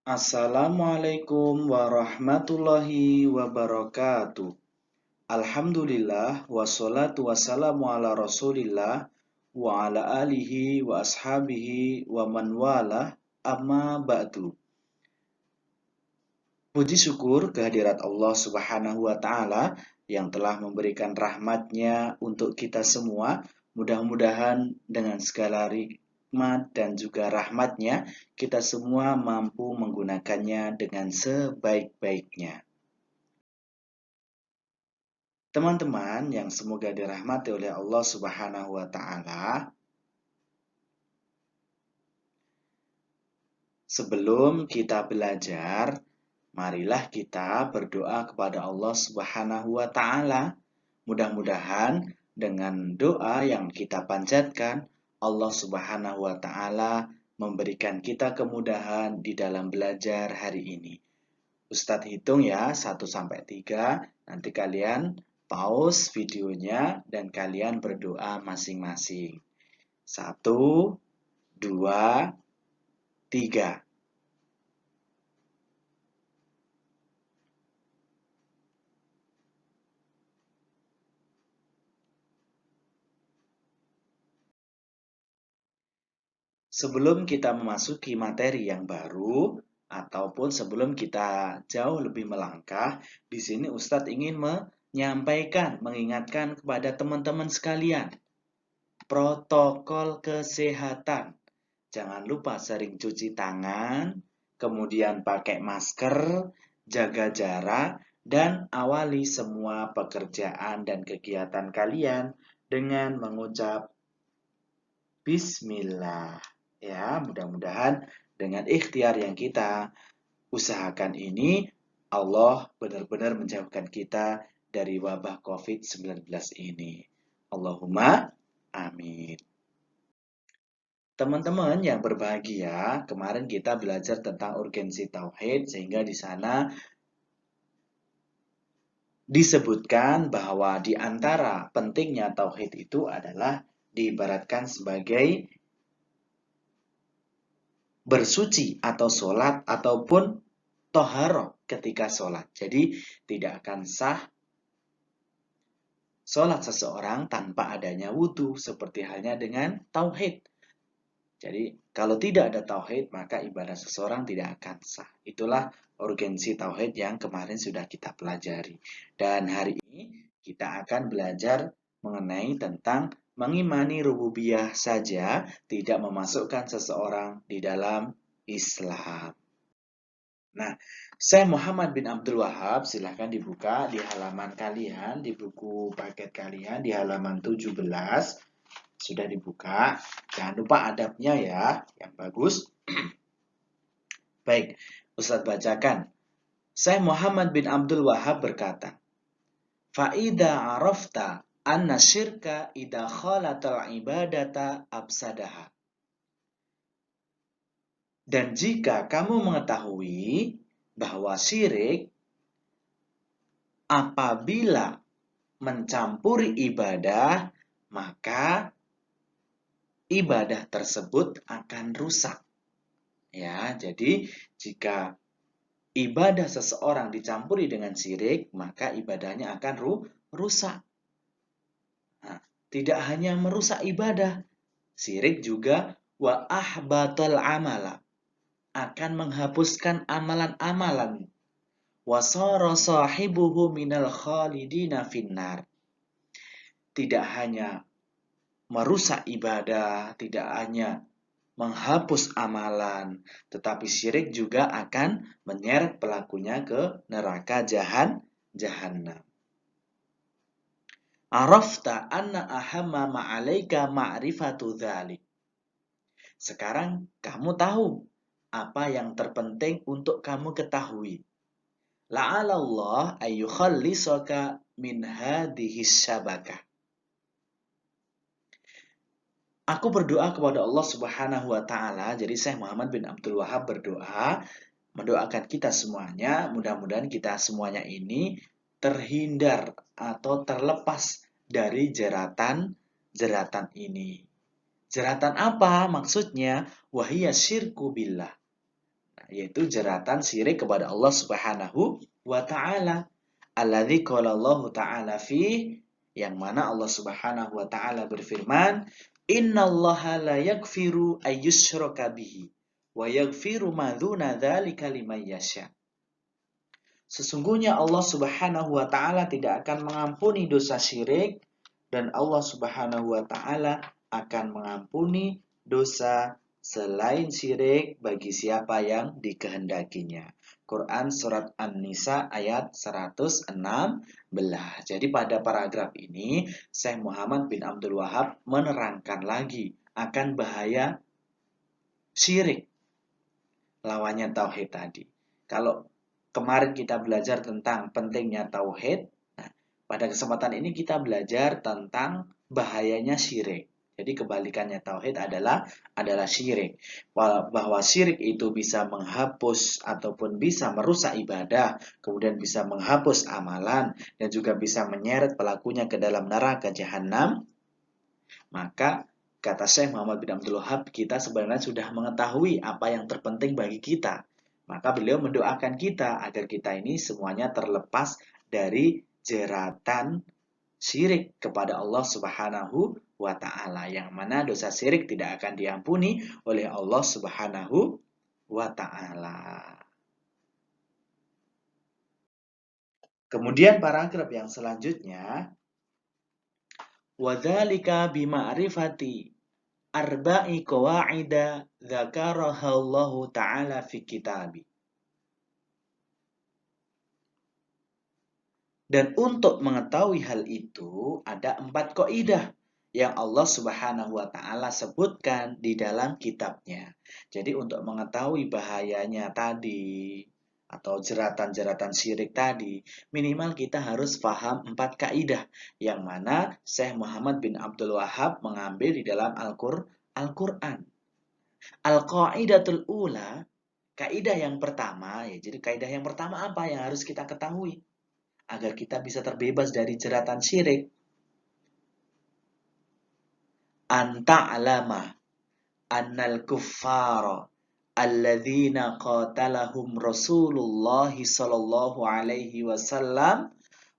Assalamualaikum warahmatullahi wabarakatuh. Alhamdulillah wassalatu wassalamu ala Rasulillah wa ala alihi wa ashabihi wa man wala amma ba'du. Puji syukur kehadirat Allah Subhanahu wa taala yang telah memberikan rahmatnya untuk kita semua. Mudah-mudahan dengan segala nikmat dan juga rahmatnya kita semua mampu menggunakannya dengan sebaik-baiknya. Teman-teman yang semoga dirahmati oleh Allah Subhanahu wa taala, sebelum kita belajar, marilah kita berdoa kepada Allah Subhanahu wa taala. Mudah-mudahan dengan doa yang kita panjatkan, Allah Subhanahu wa taala memberikan kita kemudahan di dalam belajar hari ini. Ustadz hitung ya 1 sampai 3, nanti kalian pause videonya dan kalian berdoa masing-masing. 1, 2, 3. Sebelum kita memasuki materi yang baru, ataupun sebelum kita jauh lebih melangkah, di sini Ustadz ingin menyampaikan, mengingatkan kepada teman-teman sekalian, protokol kesehatan. Jangan lupa sering cuci tangan, kemudian pakai masker, jaga jarak, dan awali semua pekerjaan dan kegiatan kalian dengan mengucap Bismillah. Ya, mudah-mudahan dengan ikhtiar yang kita usahakan ini, Allah benar-benar menjauhkan kita dari wabah COVID-19 ini. Allahumma amin. Teman-teman yang berbahagia, kemarin kita belajar tentang urgensi tauhid, sehingga di sana disebutkan bahwa di antara pentingnya tauhid itu adalah diibaratkan sebagai bersuci atau sholat ataupun toharoh ketika sholat. Jadi tidak akan sah sholat seseorang tanpa adanya wudhu, seperti halnya dengan tauhid. Jadi kalau tidak ada tauhid maka ibadah seseorang tidak akan sah. Itulah urgensi tauhid yang kemarin sudah kita pelajari. Dan hari ini kita akan belajar mengenai tentang mengimani rububiyah saja tidak memasukkan seseorang di dalam Islam. Nah, Syekh Muhammad bin Abdul Wahab, silahkan dibuka di halaman kalian, di buku paket kalian, di halaman 17. Sudah dibuka. Jangan lupa adabnya ya, yang bagus. Baik, Ustadz bacakan. Syekh Muhammad bin Abdul Wahab berkata, Fa'idha arafta anna syirka idha khalatal ibadata absadaha. Dan jika kamu mengetahui bahwa syirik apabila mencampuri ibadah, maka ibadah tersebut akan rusak. Ya, jadi jika ibadah seseorang dicampuri dengan syirik, maka ibadahnya akan rusak. Nah, tidak hanya merusak ibadah, syirik juga wa ahbatal amala, akan menghapuskan amalan-amalan. Wa sara sahibuhu minal khalidina finnar. Tidak hanya merusak ibadah, tidak hanya menghapus amalan, tetapi syirik juga akan menyeret pelakunya ke neraka jahannam. Arafta anna ahamma ma'alaika ma'rifatu dzalik. Sekarang kamu tahu apa yang terpenting untuk kamu ketahui. La'alallah ayyukhallisaka min hadhihi syabakah. Aku berdoa kepada Allah Subhanahu wa taala. Jadi Syekh Muhammad bin Abdul Wahab berdoa, mendoakan kita semuanya, mudah-mudahan kita semuanya ini terhindar atau terlepas dari jeratan ini. Jeratan apa maksudnya? Wahiyya syirku billah. yaitu jeratan syirik kepada Allah Subhanahu wa taala. Alladzi qala Allah taala fi, yang mana Allah Subhanahu wa taala berfirman, "Innallaha la yaghfiru ayyushraka bihi wa yaghfiru ma dzuna dzalika liman yasha." Sesungguhnya Allah Subhanahu wa taala tidak akan mengampuni dosa syirik, dan Allah Subhanahu wa taala akan mengampuni dosa selain syirik bagi siapa yang dikehendakinya. Quran surat An-Nisa ayat 116. Jadi pada paragraf ini Syekh Muhammad bin Abdul Wahab menerangkan lagi akan bahaya syirik, lawannya tauhid tadi. Kalau kemarin kita belajar tentang pentingnya tauhid, nah, pada kesempatan ini kita belajar tentang bahayanya syirik. Jadi kebalikannya tauhid adalah syirik. Bahwa syirik itu bisa menghapus ataupun bisa merusak ibadah, kemudian bisa menghapus amalan, dan juga bisa menyeret pelakunya ke dalam neraka jahanam. Maka kata Syekh Muhammad bin Abdul Wahab, kita sebenarnya sudah mengetahui apa yang terpenting bagi kita. Maka beliau mendoakan kita agar kita ini semuanya terlepas dari jeratan syirik kepada Allah Subhanahu wa taala, yang mana dosa syirik tidak akan diampuni oleh Allah Subhanahu wa taala. Kemudian paragraf yang selanjutnya, wadzalika bima'rifati arba'i qawaida dzakaraha Allah taala fi kitabi. Dan untuk mengetahui hal itu, ada 4 kaidah yang Allah Subhanahu wa taala sebutkan di dalam kitabnya. Jadi untuk mengetahui bahayanya tadi atau jeratan-jeratan syirik tadi, minimal kita harus paham 4 kaidah yang mana Syekh Muhammad bin Abdul Wahab mengambil di dalam Al-Qur'an. Al-qaidatul ula, kaidah yang pertama, ya. Jadi kaidah yang pertama apa yang harus kita ketahui agar kita bisa terbebas dari jeratan syirik? Anta alama annal kuffara alladzina qatalahum Rasulullah sallallahu alaihi wasallam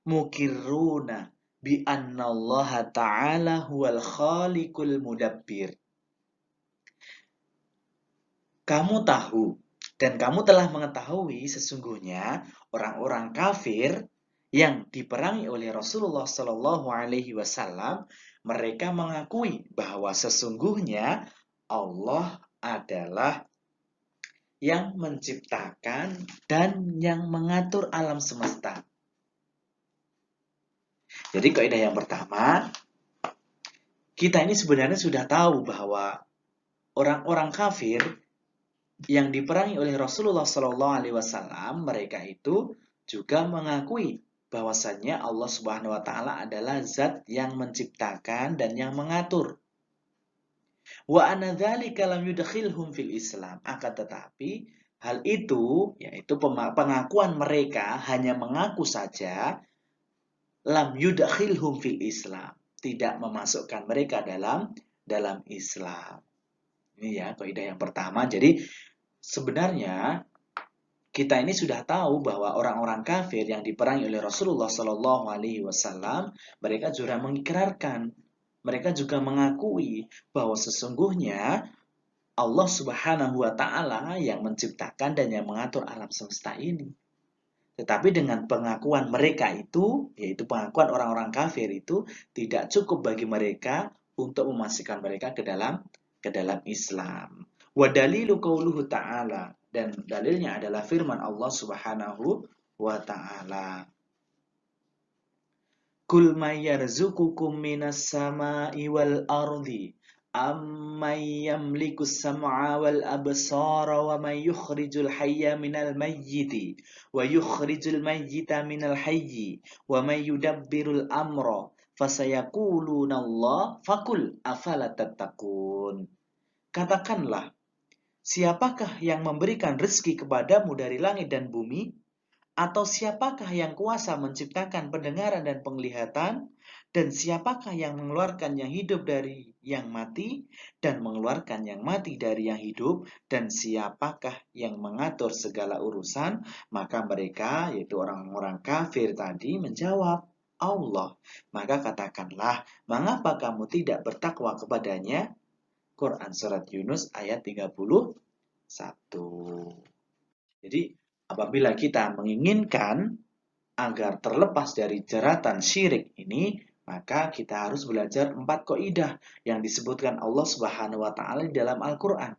mukirruna bi anna Allah ta'ala huwal khaliqul mudabbir. Kamu tahu dan kamu telah mengetahui sesungguhnya orang-orang kafir yang diperangi oleh Rasulullah Shallallahu Alaihi Wasallam, mereka mengakui bahwa sesungguhnya Allah adalah yang menciptakan dan yang mengatur alam semesta. Jadi kaidah yang pertama, kita ini sebenarnya sudah tahu bahwa orang-orang kafir yang diperangi oleh Rasulullah Shallallahu Alaihi Wasallam, mereka itu juga mengakui bahwasannya Allah Subhanahu wa taala adalah zat yang menciptakan dan yang mengatur. Wa anna dzalika lam yudkhilhum fil Islam. Akan tetapi hal itu, yaitu pengakuan mereka hanya mengaku saja, lam yudkhilhum fil Islam, tidak memasukkan mereka dalam Islam. Ini ya kaidah yang pertama. Jadi sebenarnya kita ini sudah tahu bahwa orang-orang kafir yang diperangi oleh Rasulullah Shallallahu Alaihi Wasallam, mereka juga mengikrarkan, mereka juga mengakui bahwa sesungguhnya Allah Subhanahu Wa Taala yang menciptakan dan yang mengatur alam semesta ini. Tetapi dengan pengakuan mereka itu, yaitu pengakuan orang-orang kafir itu, tidak cukup bagi mereka untuk memasukkan mereka ke dalam Islam. Wa dalilu qauluhu ta'ala, dan dalilnya adalah firman Allah Subhanahu wa taala. Kul may yarzuqukum minas sama'i wal ardi amman yamliku as-sam'a wal absara wa may yukhrijul hayya minal mayyiti wa yukhrijul mayyita minal hayyi wa may yudabbirul amra fasayaquluna Allah faqul afala tattaqun. Katakanlah, siapakah yang memberikan rezeki kepadamu dari langit dan bumi? Atau siapakah yang kuasa menciptakan pendengaran dan penglihatan? Dan siapakah yang mengeluarkan yang hidup dari yang mati dan mengeluarkan yang mati dari yang hidup? Dan siapakah yang mengatur segala urusan? Maka mereka, yaitu orang-orang kafir tadi, menjawab, Allah. Maka katakanlah, mengapa kamu tidak bertakwa kepadanya? Quran Surat Yunus ayat 31. Jadi, apabila kita menginginkan agar terlepas dari jeratan syirik ini, maka kita harus belajar 4 kaidah yang disebutkan Allah Subhanahu wa taala di dalam Al-Qur'an.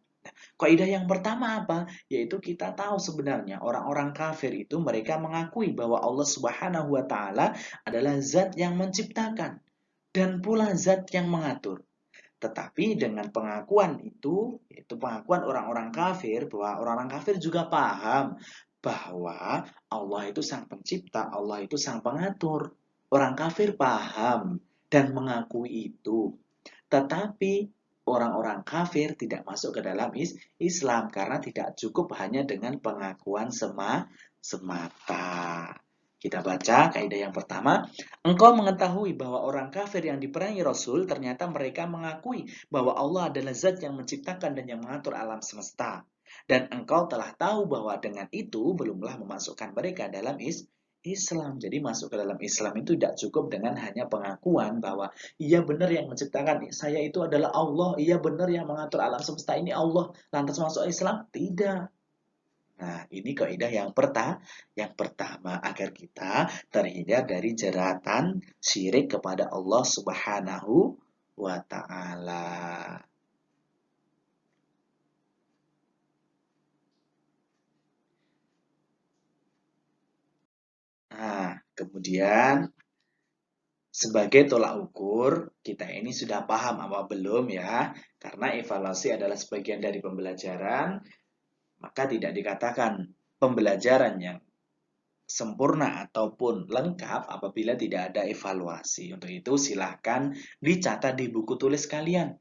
Kaidah yang pertama apa? Yaitu kita tahu sebenarnya orang-orang kafir itu mereka mengakui bahwa Allah Subhanahu wa taala adalah zat yang menciptakan dan pula zat yang mengatur. Tetapi dengan pengakuan itu, yaitu pengakuan orang-orang kafir, bahwa orang-orang kafir juga paham bahwa Allah itu sang pencipta, Allah itu sang pengatur. Orang kafir paham dan mengakui itu. Tetapi orang-orang kafir tidak masuk ke dalam Islam karena tidak cukup hanya dengan pengakuan semata. Kita baca kaidah yang pertama. Engkau mengetahui bahwa orang kafir yang diperangi Rasul ternyata mereka mengakui bahwa Allah adalah zat yang menciptakan dan yang mengatur alam semesta. Dan engkau telah tahu bahwa dengan itu belumlah memasukkan mereka dalam Islam. Jadi masuk ke dalam Islam itu tidak cukup dengan hanya pengakuan bahwa iya benar yang menciptakan saya itu adalah Allah, iya benar yang mengatur alam semesta ini Allah, lantas masuk Islam? Tidak. Nah, ini kaidah yang pertama agar kita terhindar dari jeratan syirik kepada Allah Subhanahu wa taala. Nah, kemudian sebagai tolak ukur, kita ini sudah paham apa belum ya? Karena evaluasi adalah sebagian dari pembelajaran, maka tidak dikatakan pembelajaran yang sempurna ataupun lengkap apabila tidak ada evaluasi. Untuk itu silahkan dicatat di buku tulis kalian.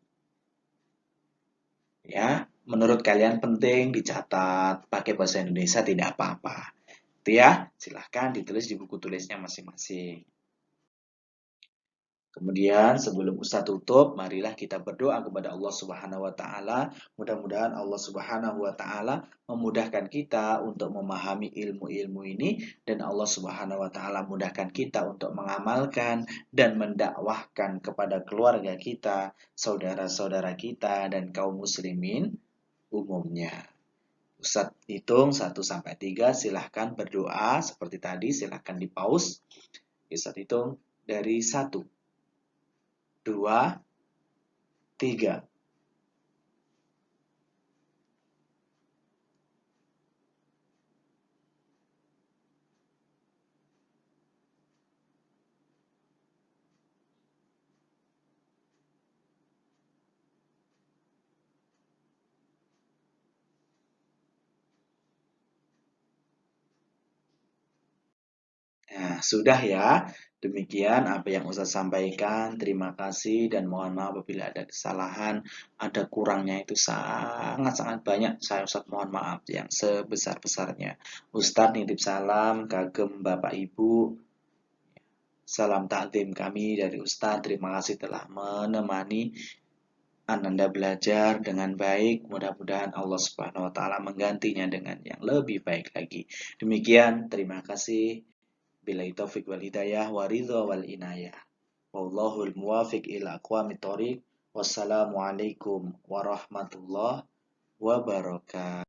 Ya, menurut kalian penting dicatat pakai bahasa Indonesia tidak apa-apa. Itu ya, silahkan ditulis di buku tulisnya masing-masing. Kemudian sebelum Ustaz tutup, marilah kita berdoa kepada Allah Subhanahu wa taala. Mudah-mudahan Allah Subhanahu wa taala memudahkan kita untuk memahami ilmu-ilmu ini dan Allah Subhanahu wa taala mudahkan kita untuk mengamalkan dan mendakwahkan kepada keluarga kita, saudara-saudara kita dan kaum muslimin umumnya. Ustaz hitung 1 sampai 3, silahkan berdoa seperti tadi, silahkan di pause. Ustaz hitung dari 1, 2, 3. Nah, sudah ya. Demikian apa yang Ustaz sampaikan. Terima kasih dan mohon maaf apabila ada kesalahan, ada kurangnya itu sangat-sangat banyak. Saya Ustaz mohon maaf yang sebesar-besarnya. Ustaz nitip salam kagem Bapak Ibu. Salam takdim kami dari Ustaz. Terima kasih telah menemani Ananda belajar dengan baik. Mudah-mudahan Allah Subhanahu wa taala menggantinya dengan yang lebih baik lagi. Demikian, terima kasih. Billahi taufiq wal hidayah wa ridha wal inayah. Wallahul muwafiq ila aqwamit thoriq. Wassalamualaikum warahmatullahi wabarakatuh.